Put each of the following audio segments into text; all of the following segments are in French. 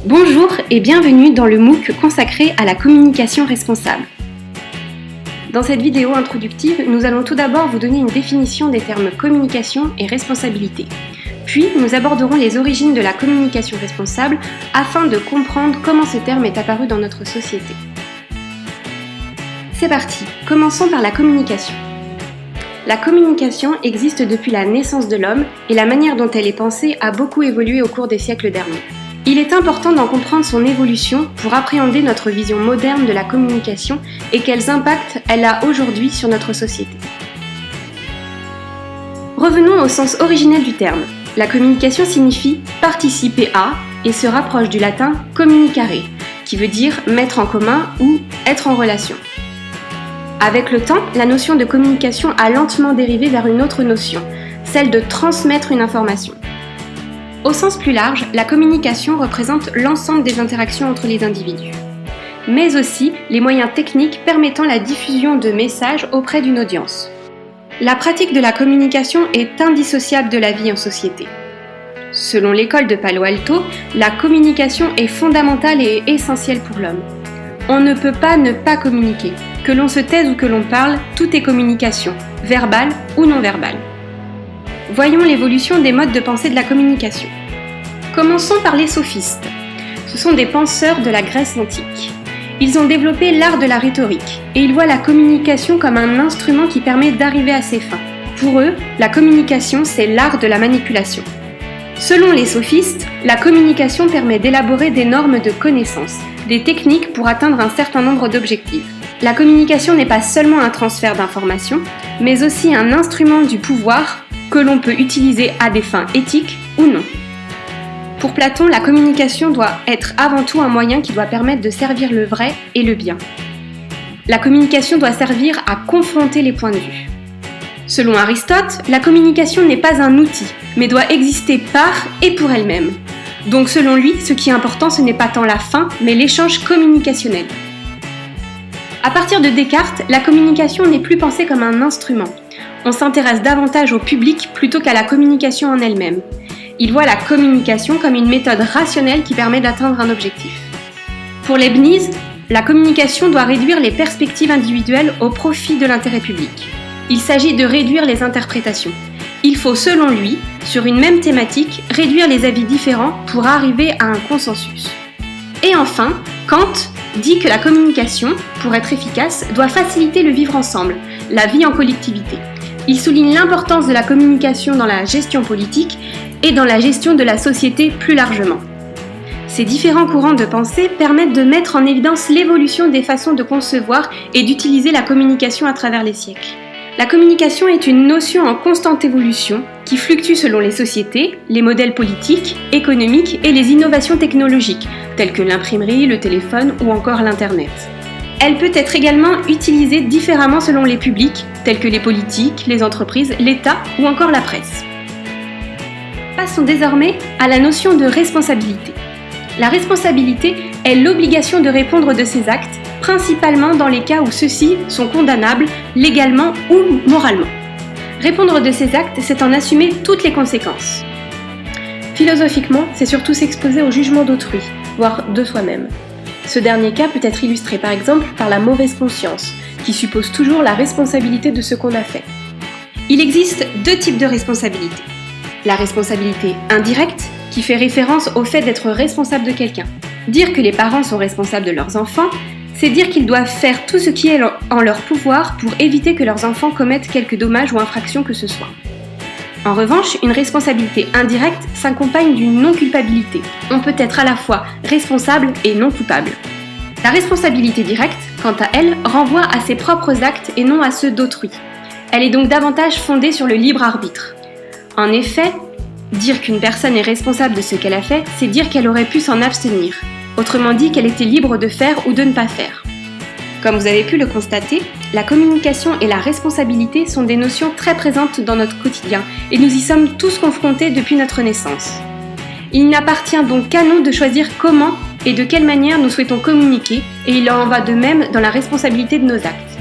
Bonjour et bienvenue dans le MOOC consacré à la communication responsable. Dans cette vidéo introductive, nous allons tout d'abord vous donner une définition des termes communication et responsabilité. Puis, nous aborderons les origines de la communication responsable afin de comprendre comment ce terme est apparu dans notre société. C'est parti, commençons par la communication. La communication existe depuis la naissance de l'homme et la manière dont elle est pensée a beaucoup évolué au cours des siècles derniers. Il est important d'en comprendre son évolution pour appréhender notre vision moderne de la communication et quels impacts elle a aujourd'hui sur notre société. Revenons au sens originel du terme. La communication signifie participer à et se rapproche du latin communicare, qui veut dire mettre en commun ou être en relation. Avec le temps, la notion de communication a lentement dérivé vers une autre notion, celle de transmettre une information. Au sens plus large, la communication représente l'ensemble des interactions entre les individus, mais aussi les moyens techniques permettant la diffusion de messages auprès d'une audience. La pratique de la communication est indissociable de la vie en société. Selon l'école de Palo Alto, la communication est fondamentale et essentielle pour l'homme. On ne peut pas ne pas communiquer. Que l'on se taise ou que l'on parle, tout est communication, verbale ou non verbale. Voyons l'évolution des modes de pensée de la communication. Commençons par les sophistes. Ce sont des penseurs de la Grèce antique. Ils ont développé l'art de la rhétorique et ils voient la communication comme un instrument qui permet d'arriver à ses fins. Pour eux, la communication, c'est l'art de la manipulation. Selon les sophistes, la communication permet d'élaborer des normes de connaissance, des techniques pour atteindre un certain nombre d'objectifs. La communication n'est pas seulement un transfert d'informations, mais aussi un instrument du pouvoir que l'on peut utiliser à des fins éthiques ou non. Pour Platon, la communication doit être avant tout un moyen qui doit permettre de servir le vrai et le bien. La communication doit servir à confronter les points de vue. Selon Aristote, la communication n'est pas un outil, mais doit exister par et pour elle-même. Donc selon lui, ce qui est important, ce n'est pas tant la fin, mais l'échange communicationnel. À partir de Descartes, la communication n'est plus pensée comme un instrument. On s'intéresse davantage au public plutôt qu'à la communication en elle-même. Il voit la communication comme une méthode rationnelle qui permet d'atteindre un objectif. Pour Leibniz, la communication doit réduire les perspectives individuelles au profit de l'intérêt public. Il s'agit de réduire les interprétations. Il faut, selon lui, sur une même thématique, réduire les avis différents pour arriver à un consensus. Et enfin, Kant dit que la communication, pour être efficace, doit faciliter le vivre ensemble, la vie en collectivité. Il souligne l'importance de la communication dans la gestion politique et dans la gestion de la société plus largement. Ces différents courants de pensée permettent de mettre en évidence l'évolution des façons de concevoir et d'utiliser la communication à travers les siècles. La communication est une notion en constante évolution qui fluctue selon les sociétés, les modèles politiques, économiques et les innovations technologiques, telles que l'imprimerie, le téléphone ou encore l'Internet. Elle peut être également utilisée différemment selon les publics, tels que les politiques, les entreprises, l'État ou encore la presse. Passons désormais à la notion de responsabilité. La responsabilité est l'obligation de répondre de ses actes, principalement dans les cas où ceux-ci sont condamnables légalement ou moralement. Répondre de ses actes, c'est en assumer toutes les conséquences. Philosophiquement, c'est surtout s'exposer au jugement d'autrui, voire de soi-même. Ce dernier cas peut être illustré par exemple par la mauvaise conscience, qui suppose toujours la responsabilité de ce qu'on a fait. Il existe deux types de responsabilité. La responsabilité indirecte, qui fait référence au fait d'être responsable de quelqu'un. Dire que les parents sont responsables de leurs enfants, c'est dire qu'ils doivent faire tout ce qui est en leur pouvoir pour éviter que leurs enfants commettent quelque dommage ou infraction que ce soit. En revanche, une responsabilité indirecte s'accompagne d'une non-culpabilité. On peut être à la fois responsable et non coupable. La responsabilité directe, quant à elle, renvoie à ses propres actes et non à ceux d'autrui. Elle est donc davantage fondée sur le libre arbitre. En effet, dire qu'une personne est responsable de ce qu'elle a fait, c'est dire qu'elle aurait pu s'en abstenir. Autrement dit, qu'elle était libre de faire ou de ne pas faire. Comme vous avez pu le constater, la communication et la responsabilité sont des notions très présentes dans notre quotidien et nous y sommes tous confrontés depuis notre naissance. Il n'appartient donc qu'à nous de choisir comment et de quelle manière nous souhaitons communiquer et il en va de même dans la responsabilité de nos actes.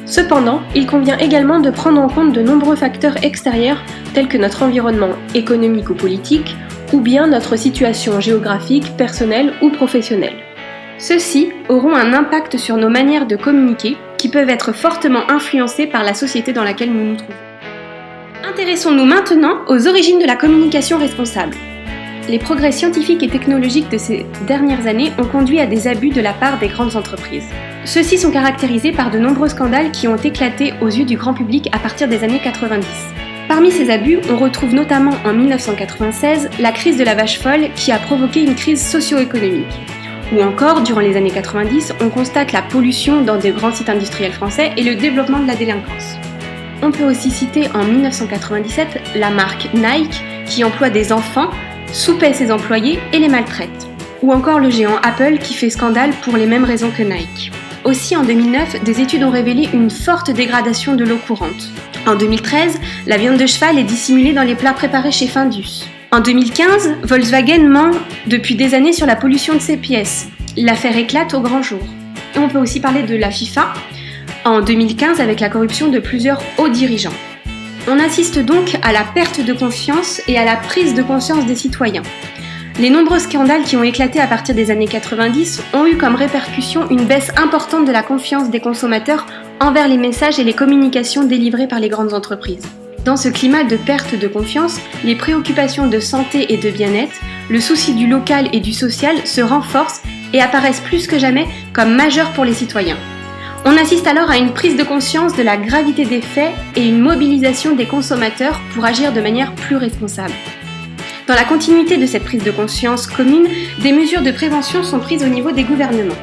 Cependant, il convient également de prendre en compte de nombreux facteurs extérieurs tels que notre environnement économique ou politique, ou bien notre situation géographique, personnelle ou professionnelle. Ceux-ci auront un impact sur nos manières de communiquer qui peuvent être fortement influencées par la société dans laquelle nous nous trouvons. Intéressons-nous maintenant aux origines de la communication responsable. Les progrès scientifiques et technologiques de ces dernières années ont conduit à des abus de la part des grandes entreprises. Ceux-ci sont caractérisés par de nombreux scandales qui ont éclaté aux yeux du grand public à partir des années 90. Parmi ces abus, on retrouve notamment en 1996 la crise de la vache folle qui a provoqué une crise socio-économique. Ou encore, durant les années 90, on constate la pollution dans de grands sites industriels français et le développement de la délinquance. On peut aussi citer en 1997 la marque Nike qui emploie des enfants, sous-paie ses employés et les maltraite. Ou encore le géant Apple qui fait scandale pour les mêmes raisons que Nike. Aussi en 2009, des études ont révélé une forte dégradation de l'eau courante. En 2013, la viande de cheval est dissimulée dans les plats préparés chez Findus. En 2015, Volkswagen ment depuis des années sur la pollution de ses pièces. L'affaire éclate au grand jour. Et on peut aussi parler de la FIFA en 2015 avec la corruption de plusieurs hauts dirigeants. On assiste donc à la perte de confiance et à la prise de conscience des citoyens. Les nombreux scandales qui ont éclaté à partir des années 90 ont eu comme répercussion une baisse importante de la confiance des consommateurs envers les messages et les communications délivrées par les grandes entreprises. Dans ce climat de perte de confiance, les préoccupations de santé et de bien-être, le souci du local et du social se renforcent et apparaissent plus que jamais comme majeurs pour les citoyens. On assiste alors à une prise de conscience de la gravité des faits et une mobilisation des consommateurs pour agir de manière plus responsable. Dans la continuité de cette prise de conscience commune, des mesures de prévention sont prises au niveau des gouvernements.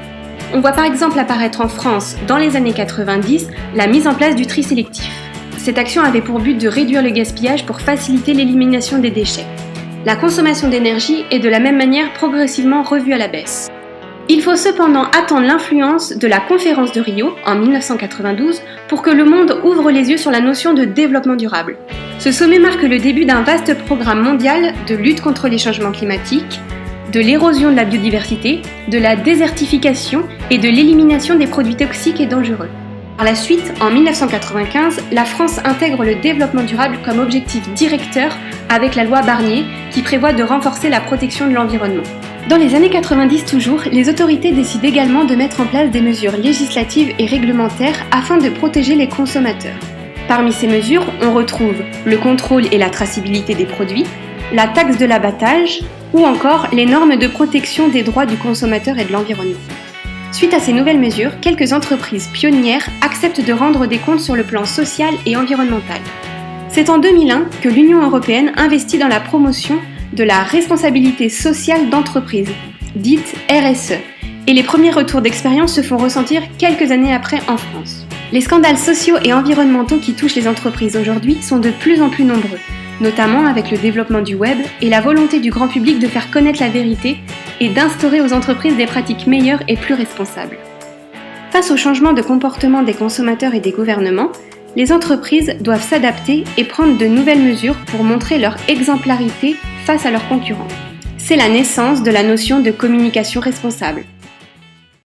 On voit par exemple apparaître en France, dans les années 90, la mise en place du tri sélectif. Cette action avait pour but de réduire le gaspillage pour faciliter l'élimination des déchets. La consommation d'énergie est de la même manière progressivement revue à la baisse. Il faut cependant attendre l'influence de la conférence de Rio en 1992 pour que le monde ouvre les yeux sur la notion de développement durable. Ce sommet marque le début d'un vaste programme mondial de lutte contre les changements climatiques, de l'érosion de la biodiversité, de la désertification et de l'élimination des produits toxiques et dangereux. Par la suite, en 1995, la France intègre le développement durable comme objectif directeur avec la loi Barnier qui prévoit de renforcer la protection de l'environnement. Dans les années 90 toujours, les autorités décident également de mettre en place des mesures législatives et réglementaires afin de protéger les consommateurs. Parmi ces mesures, on retrouve le contrôle et la traçabilité des produits, la taxe de l'abattage ou encore les normes de protection des droits du consommateur et de l'environnement. Suite à ces nouvelles mesures, quelques entreprises pionnières acceptent de rendre des comptes sur le plan social et environnemental. C'est en 2001 que l'Union européenne investit dans la promotion de la responsabilité sociale d'entreprise, dite RSE, et les premiers retours d'expérience se font ressentir quelques années après en France. Les scandales sociaux et environnementaux qui touchent les entreprises aujourd'hui sont de plus en plus nombreux, notamment avec le développement du web et la volonté du grand public de faire connaître la vérité et d'instaurer aux entreprises des pratiques meilleures et plus responsables. Face au changement de comportement des consommateurs et des gouvernements, les entreprises doivent s'adapter et prendre de nouvelles mesures pour montrer leur exemplarité face à leurs concurrents. C'est la naissance de la notion de communication responsable.